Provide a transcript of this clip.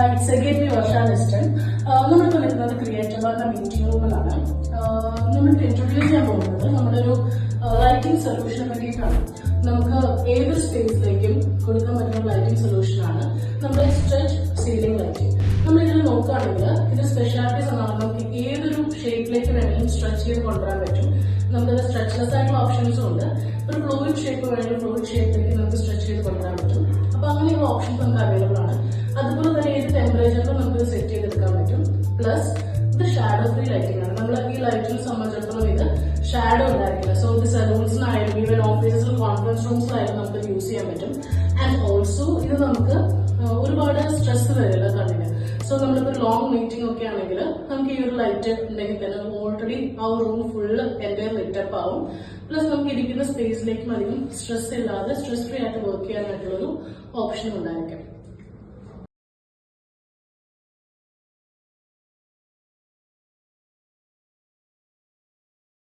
It's again me Varsha Nistan. നമ്മളിപ്പോൾ നിൽക്കുന്നത് creative എന്ന മീറ്റിംഗ് റൂമിലാണ്. നമ്മൾക്ക് ഇൻട്രൊഡ്യൂസ് ചെയ്യാൻ പോകുന്നത് നമ്മുടെ ഒരു ലൈറ്റിംഗ് സൊല്യൂഷനെ പറ്റിയിട്ടാണ്. നമുക്ക് ഏതൊരു സ്പേസിലേക്കും കൊടുക്കാൻ പറ്റുന്ന ലൈറ്റിംഗ് സൊല്യൂഷനാണ് നമ്മുടെ സ്ട്രെച്ച് സീലിംഗ് ലൈറ്റിംഗ്. നമ്മളിതിൽ നോക്കുകയാണെങ്കിൽ ഇതിന്റെ സ്പെഷ്യാലിറ്റീസ് എന്നാണ് നമുക്ക് ഏതൊരു ഷേപ്പിലേക്ക് വേണമെങ്കിലും സ്ട്രെച്ച് ചെയ്ത് കൊണ്ടുവരാൻ പറ്റും. നമുക്കത് സ്ട്രെച്ച്ലെസ് ആയിട്ടുള്ള ഓപ്ഷൻസും ഉണ്ട്. ഒരു ഫ്ലൂയിഡ് ഷേപ്പ് വേണമെങ്കിൽ ഫ്ലൂയിഡ് ഷേപ്പിലേക്ക് നമുക്ക് സ്ട്രെച്ച് ചെയ്ത് കൊണ്ടുവരാൻ പറ്റും. അപ്പൊ അങ്ങനെയുള്ള ഓപ്ഷൻസ് നമുക്ക് അവൈലബിൾ ആണ്. അതുപോലെ തന്നെ ഏത് ടെമ്പറേച്ചറിലും നമുക്ക് സെറ്റ് ചെയ്തെടുക്കാൻ പറ്റും. പ്ലസ് ഇത് ഷാഡോ ഫ്രീ ലൈറ്റിംഗ് ആണ്. നമ്മൾ ഈ ലൈറ്റിനെ സംബന്ധിച്ചിടത്തോളം ഇത് ഷാഡോ ഉണ്ടായിരിക്കില്ല. സോ ഇത് സലൂൺസിനായാലും ഈവൻ ഓഫീസസിൽ കോൺഫറൻസ് റൂംസിലായാലും നമുക്ക് യൂസ് ചെയ്യാൻ പറ്റും. ആൻഡ് ഓൾസോ ഇത് നമുക്ക് ഒരുപാട് സ്ട്രെസ് വരില്ല കണ്ണിന്. സോ നമ്മളിപ്പോൾ ലോങ് മീറ്റിംഗ് ഒക്കെ ആണെങ്കിൽ നമുക്ക് ഈ ഒരു ലൈറ്റ് ഉണ്ടെങ്കിൽ തന്നെ ഓൾറെഡി ആ റൂം ഫുള്ള് എൻ്റയർ ലിറ്റപ്പ് ആവും. പ്ലസ് നമുക്ക് ഇരിക്കുന്ന സ്പേസിലേക്കും അധികം സ്ട്രെസ് ഇല്ലാതെ സ്ട്രെസ് ഫ്രീ ആയിട്ട് വർക്ക് ചെയ്യാനായിട്ടുള്ളൊരു ഓപ്ഷൻ ഉണ്ടായിരിക്കും.